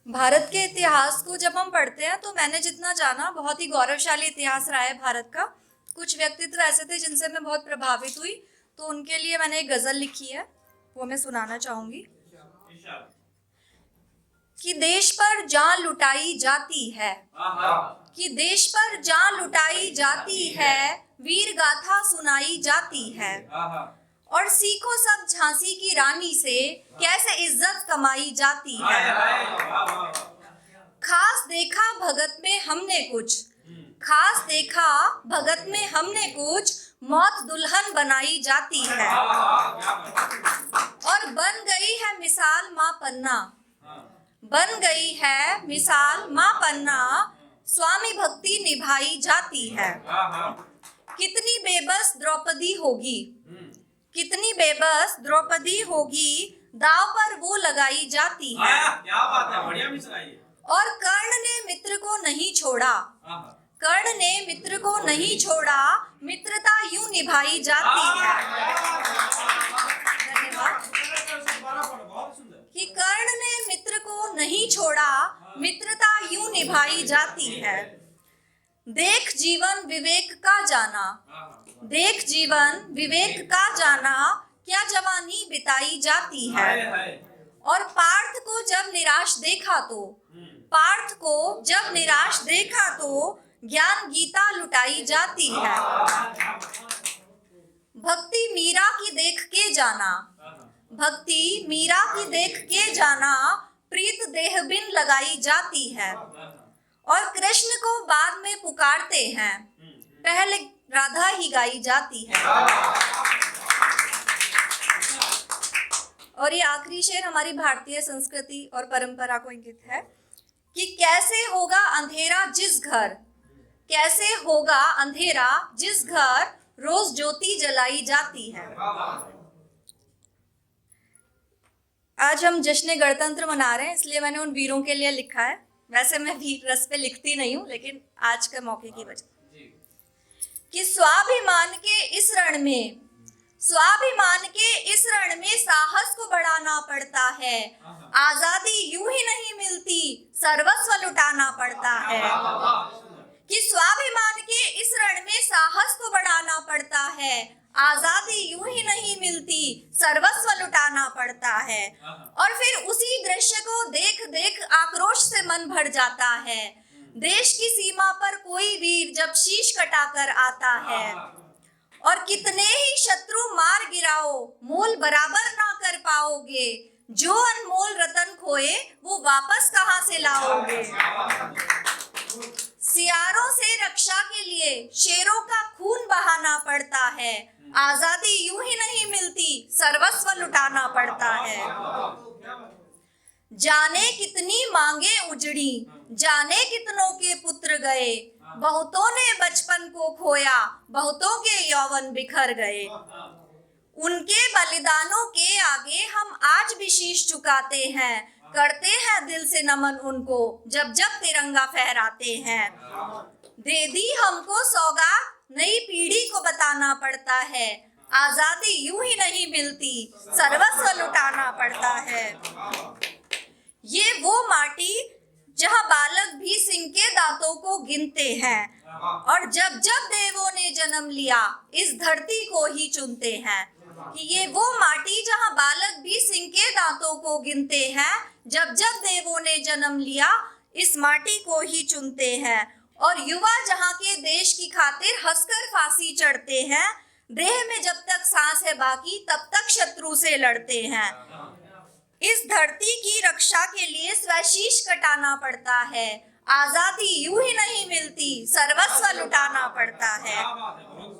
भारत के इतिहास को जब हम पढ़ते हैं तो मैंने जितना जाना बहुत ही गौरवशाली इतिहास रहा है भारत का। कुछ व्यक्तित्व ऐसे थे जिनसे मैं बहुत प्रभावित हुई, तो उनके लिए मैंने एक गजल लिखी है, वो मैं सुनाना चाहूंगी। कि देश पर जान लुटाई जाती है, कि देश पर जान लुटाई जाती है, वीर गाथा सुनाई जाती है, और सीखो सब झांसी की रानी से कैसे इज्जत कमाई जाती है। खास देखा भगत में हमने कुछ, खास देखा भगत में हमने कुछ, मौत दुल्हन बनाई जाती है, और बन गई है मिसाल माँ पन्ना, बन गई है मिसाल माँ पन्ना, स्वामी भक्ति निभाई जाती है। कितनी बेबस द्रौपदी होगी, कितनी बेबस द्रौपदी होगी, दाव पर वो लगाई जाती है। क्या बात है, बढ़िया भी सुनाइए। और कर्ण ने मित्र को नहीं छोड़ा, कर्ण ने मित्र को नहीं छोड़ा, मित्रता यूं निभाई जाती है। धन्यवाद। कि कर्ण ने मित्र को नहीं छोड़ा, मित्रता यूं निभाई जाती है। देख जीवन विवेक का जाना, देख जीवन विवेक का जाना, क्या जवानी बिताई जाती है। और पार्थ को जब निराश देखा तो, पार्थ को जब निराश देखा तो, ज्ञान गीता लुटाई जाती है। भक्ति मीरा की देख के जाना, भक्ति मीरा की देख के जाना, प्रीत देह बिन लगाई जाती है। और कृष्ण को बाद में पुकारते हैं, पहले राधा ही गाई जाती है। और ये आखिरी शेर हमारी भारतीय संस्कृति और परंपरा को इंगित है कि कैसे होगा अंधेरा जिस घर, कैसे होगा अंधेरा जिस घर, रोज ज्योति जलाई जाती है। आज हम जश्न गणतंत्र मना रहे हैं, इसलिए मैंने उन वीरों के लिए लिखा है। वैसे मैं वीर रस पे लिखती नहीं हूँ, लेकिन आज के मौके की वजह कि स्वाभिमान के इस रण में, स्वाभिमान के इस रण में साहस को बढ़ाना पड़ता है। आजादी यूं ही नहीं मिलती, सर्वस्व लुटाना पड़ता है। कि स्वाभिमान के इस रण में साहस को बढ़ाना पड़ता है, आजादी यूं ही नहीं मिलती, सर्वस्व लुटाना पड़ता है। और फिर उसी दृश्य को देख देख आक्रोश से मन भर जाता है। देश की सीमा पर कोई वीर जब शीश कटाकर आता है, और कितने ही शत्रु मार गिराओ, मोल बराबर ना कर पाओगे, जो अनमोल रतन खोए वो वापस कहां से लाओगे। सियारों से रक्षा के लिए शेरों का खून बहाना पड़ता है, आजादी यूं ही नहीं मिलती, सर्वस्व लुटाना पड़ता है। जाने कितनी मांगे उजड़ी, जाने कितनों के पुत्र गए, बहुतों ने बचपन को खोया, बहुतों के यौवन बिखर गए। उनके बलिदानों के आगे हम आज भी शीश झुकाते हैं, करते हैं दिल से नमन उनको, जब जब तिरंगा फहराते हैं। दे दी हमको सौगात, नई पीढ़ी को बताना पड़ता है, आजादी यूं ही नहीं मिलती, सर्वस्व लुटाना पड़ता है। ये वो माटी जहां बालक भी सिंह के दांतों को गिनते हैं, और जब जब देवों ने जन्म लिया इस धरती को ही चुनते हैं। कि ये वो माटी जहां बालक भी सिंह के दांतों को गिनते हैं, जब जब देवों ने जन्म लिया इस माटी को ही चुनते हैं। और युवा जहां के देश की खातिर हंसकर फांसी चढ़ते हैं, देह में जब तक सांस है बाकी तब तक शत्रु से लड़ते हैं। इस धरती की रक्षा के लिए स्वशीश कटाना पड़ता है, आजादी यूं ही नहीं मिलती, सर्वस्व लुटाना पड़ता है।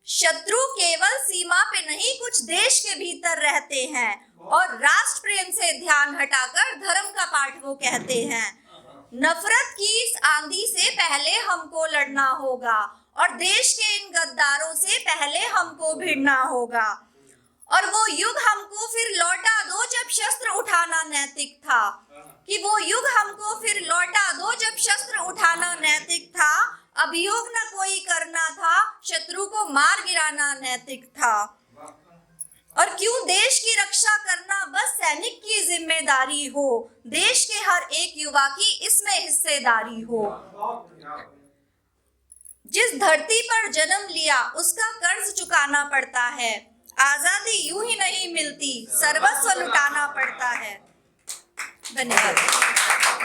शत्रु केवल सीमा पे नहीं कुछ देश के भीतर रहते हैं, और राष्ट्र प्रेम से ध्यान हटाकर धर्म का पाठ वो कहते हैं। नफरत की इस आंधी से पहले हमको लड़ना होगा, और देश के इन गद्दारों से पहले हमको भिड़ना होगा। और वो युग हमको फिर लौटा दो जब शस्त्र उठाना नैतिक था, कि वो युग हमको फिर लौटा दो जब शस्त्र उठाना नैतिक था। अभियोग न कोई करना था, शत्रु को मार गिराना नैतिक था। और क्यों देश की रक्षा करना बस सैनिक की जिम्मेदारी हो, देश के हर एक युवा की इसमें हिस्सेदारी हो। जिस धरती पर जन्म लिया उसका कर्ज चुकाना पड़ता है, आजादी यूं ही नहीं मिलती, सर्वस्व लुटाना पड़ता है। धन्यवाद।